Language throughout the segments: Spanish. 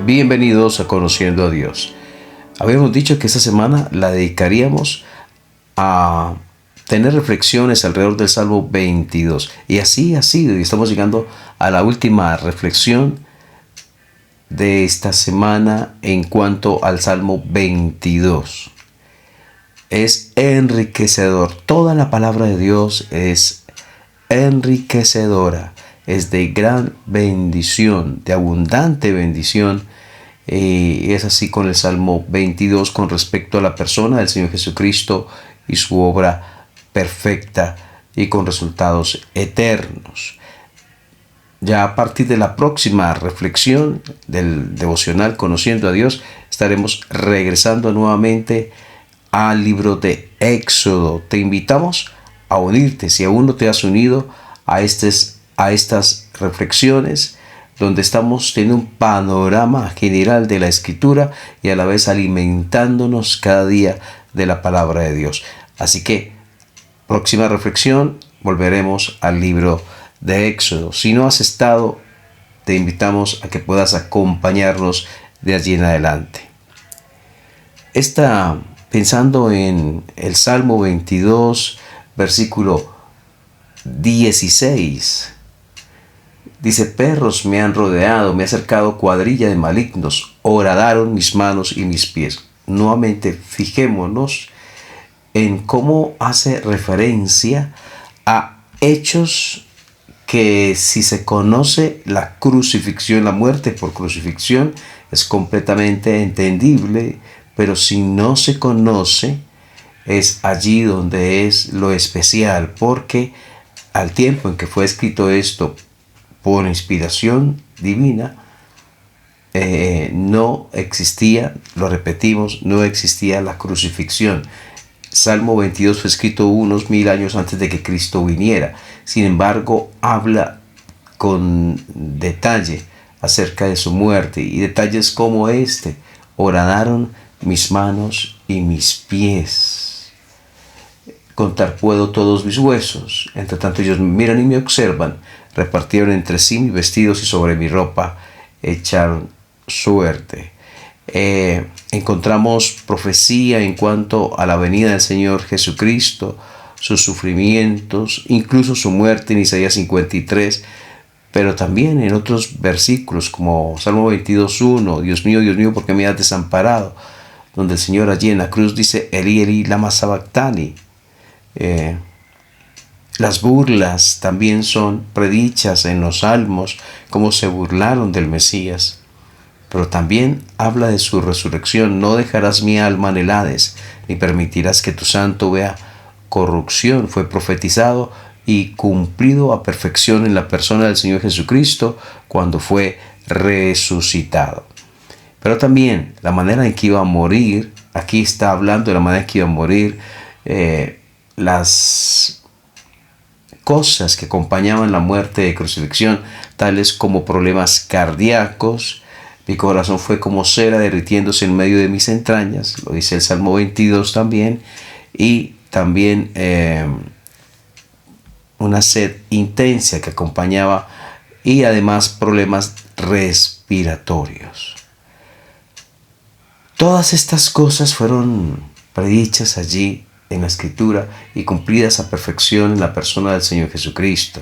Bienvenidos a Conociendo a Dios. Habíamos dicho que esta semana la dedicaríamos a tener reflexiones alrededor del Salmo 22. Y así ha sido. Y estamos llegando a la última reflexión de esta semana en cuanto al Salmo 22. Es enriquecedor. Toda la palabra de Dios es enriquecedora. Es de gran bendición, de abundante bendición. Y es así con el Salmo 22 con respecto a la persona del Señor Jesucristo y su obra perfecta y con resultados eternos. Ya a partir de la próxima reflexión del devocional Conociendo a Dios, estaremos regresando nuevamente al libro de Éxodo. Te invitamos a unirte, si aún no te has unido a estas reflexiones, donde estamos teniendo un panorama general de la Escritura y a la vez alimentándonos cada día de la palabra de Dios. Así que, próxima reflexión, volveremos al libro de Éxodo. Si no has estado, te invitamos a que puedas acompañarnos de allí en adelante. Pensando en el Salmo 22, versículo 16, dice: perros me han rodeado, me ha cercado cuadrilla de malignos, horadaron mis manos y mis pies. Nuevamente, fijémonos en cómo hace referencia a hechos que, si se conoce la crucifixión, la muerte por crucifixión, es completamente entendible, pero si no se conoce, es allí donde es lo especial, porque al tiempo en que fue escrito esto por inspiración divina, no existía, lo repetimos, no existía la crucifixión. Salmo 22 fue escrito unos 1000 años antes de que Cristo viniera. Sin embargo, habla con detalle acerca de su muerte, y detalles como este: horadaron mis manos y mis pies. Contar puedo todos mis huesos. Entre tanto ellos me miran y me observan. Repartieron entre sí mis vestidos y sobre mi ropa echaron suerte. Encontramos profecía en cuanto a la venida del Señor Jesucristo, sus sufrimientos, incluso su muerte en Isaías 53, pero también en otros versículos como Salmo 22:1, Dios mío, ¿por qué me has desamparado?, donde el Señor allí en la cruz dice: Elí, Elí, lama sabactani. Las burlas también son predichas en los salmos, cómo se burlaron del Mesías. Pero también habla de su resurrección: no dejarás mi alma en el Hades, ni permitirás que tu santo vea corrupción. Fue profetizado y cumplido a perfección en la persona del Señor Jesucristo cuando fue resucitado. Pero también la manera en que iba a morir, aquí está hablando de la manera en que iba a morir, las cosas que acompañaban la muerte de crucifixión, tales como problemas cardíacos. Mi corazón fue como cera derritiéndose en medio de mis entrañas, lo dice el Salmo 22 también, y también una sed intensa que acompañaba, y además problemas respiratorios. Todas estas cosas fueron predichas allí en la Escritura y cumplidas a perfección en la persona del Señor Jesucristo.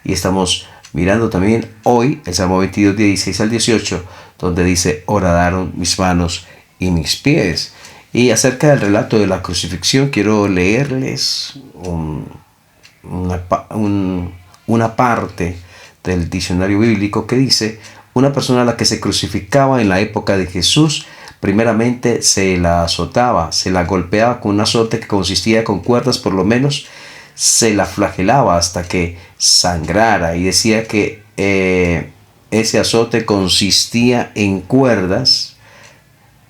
Y estamos mirando también hoy el Salmo 22, 16 al 18, donde dice: horadaron mis manos y mis pies. Y acerca del relato de la crucifixión, quiero leerles una parte del diccionario bíblico que dice: una persona a la que se crucificaba en la época de Jesús, primeramente se la azotaba, se la golpeaba con un azote que consistía con cuerdas, por lo menos se la flagelaba hasta que sangrara. Y decía que ese azote consistía en cuerdas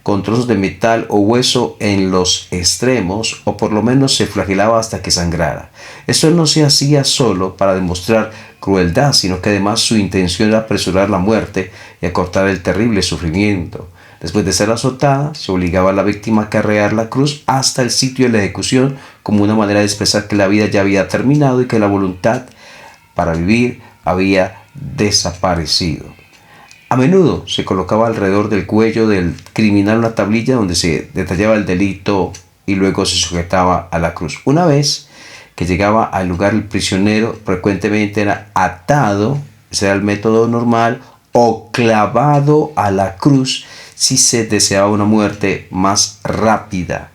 con trozos de metal o hueso en los extremos, o por lo menos se flagelaba hasta que sangrara. Esto no se hacía solo para demostrar crueldad, sino que además su intención era apresurar la muerte y acortar el terrible sufrimiento. Después de ser azotada, se obligaba a la víctima a cargar la cruz hasta el sitio de la ejecución, como una manera de expresar que la vida ya había terminado y que la voluntad para vivir había desaparecido. A menudo se colocaba alrededor del cuello del criminal una tablilla donde se detallaba el delito y luego se sujetaba a la cruz. Una vez que llegaba al lugar el prisionero, frecuentemente era atado, ese era el método normal, o clavado a la cruz si se deseaba una muerte más rápida.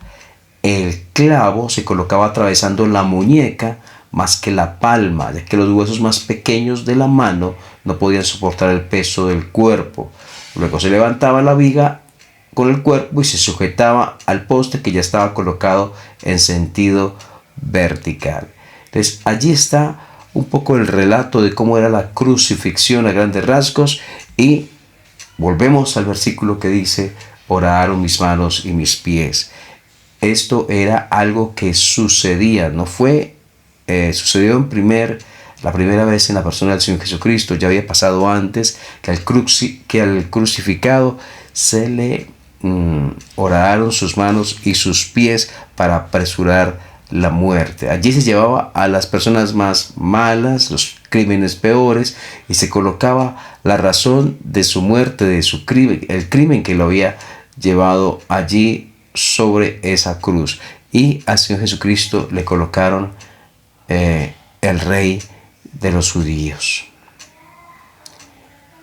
El clavo se colocaba atravesando la muñeca más que la palma, ya que los huesos más pequeños de la mano no podían soportar el peso del cuerpo. Luego se levantaba la viga con el cuerpo y se sujetaba al poste que ya estaba colocado en sentido vertical. Entonces allí está un poco el relato de cómo era la crucifixión a grandes rasgos, y volvemos al versículo que dice: oraron mis manos y mis pies. Esto era algo que sucedía, no fue, sucedió la primera vez en la persona del Señor Jesucristo. Ya había pasado antes que al crucificado se le oraron sus manos y sus pies para apresurar la muerte. Allí se llevaba a las personas más malas, los crímenes peores, y se colocaba la razón de su muerte, de su crimen, el crimen que lo había llevado allí sobre esa cruz. Y al Señor Jesucristo le colocaron el Rey de los judíos.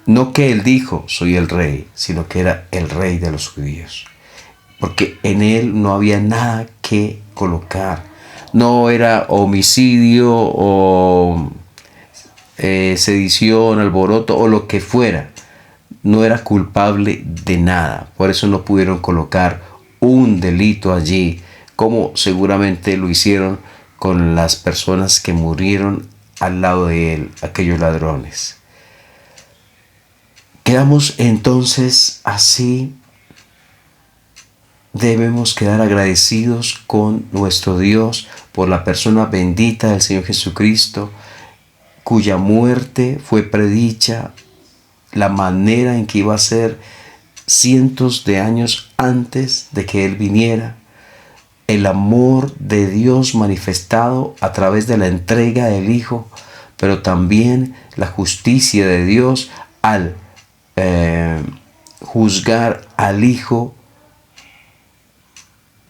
No que él dijo soy el rey, sino que era el Rey de los judíos, porque en él no había nada que colocar. No era homicidio o sedición, alboroto o lo que fuera. No era culpable de nada. Por eso no pudieron colocar un delito allí, como seguramente lo hicieron con las personas que murieron al lado de él, aquellos ladrones. Quedamos entonces así. Debemos quedar agradecidos con nuestro Dios por la persona bendita del Señor Jesucristo, cuya muerte fue predicha, la manera en que iba a ser cientos de años antes de que Él viniera, el amor de Dios manifestado a través de la entrega del Hijo, pero también la justicia de Dios al juzgar al Hijo,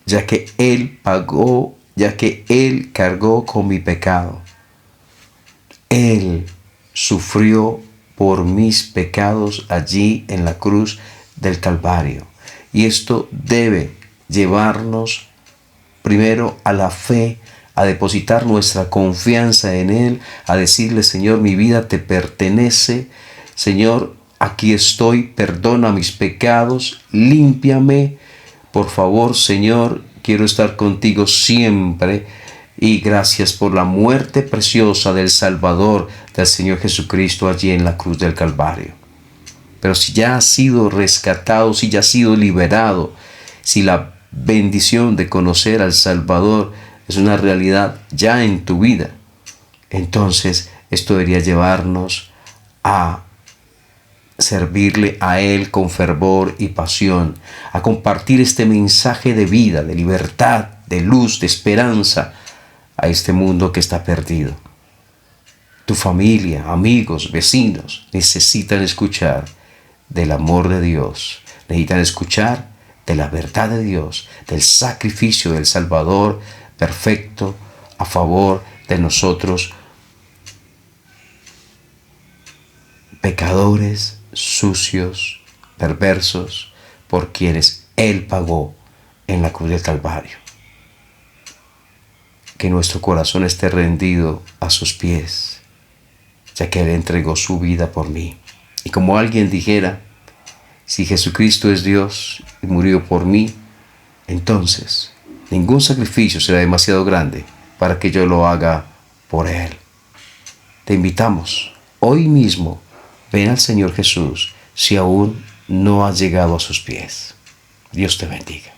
ya que Él pagó, ya que Él cargó con mi pecado. Él sufrió por mis pecados allí en la cruz del Calvario. Y esto debe llevarnos primero a la fe, a depositar nuestra confianza en Él, a decirle: Señor, mi vida te pertenece. Señor, aquí estoy, perdona mis pecados, límpiame. Por favor, Señor, quiero estar contigo siempre. Y gracias por la muerte preciosa del Salvador, del Señor Jesucristo allí en la cruz del Calvario. Pero si ya has sido rescatado, si ya has sido liberado, si la bendición de conocer al Salvador es una realidad ya en tu vida, entonces esto debería llevarnos a servirle a Él con fervor y pasión, a compartir este mensaje de vida, de libertad, de luz, de esperanza a este mundo que está perdido. Tu familia, amigos, vecinos necesitan escuchar del amor de Dios, necesitan escuchar de la verdad de Dios, del sacrificio del Salvador perfecto a favor de nosotros, pecadores, sucios, perversos, por quienes Él pagó en la cruz del Calvario. Que nuestro corazón esté rendido a sus pies, ya que Él entregó su vida por mí. Y como alguien dijera: si Jesucristo es Dios y murió por mí, entonces ningún sacrificio será demasiado grande para que yo lo haga por Él. Te invitamos hoy mismo: ven al Señor Jesús si aún no has llegado a sus pies. Dios te bendiga.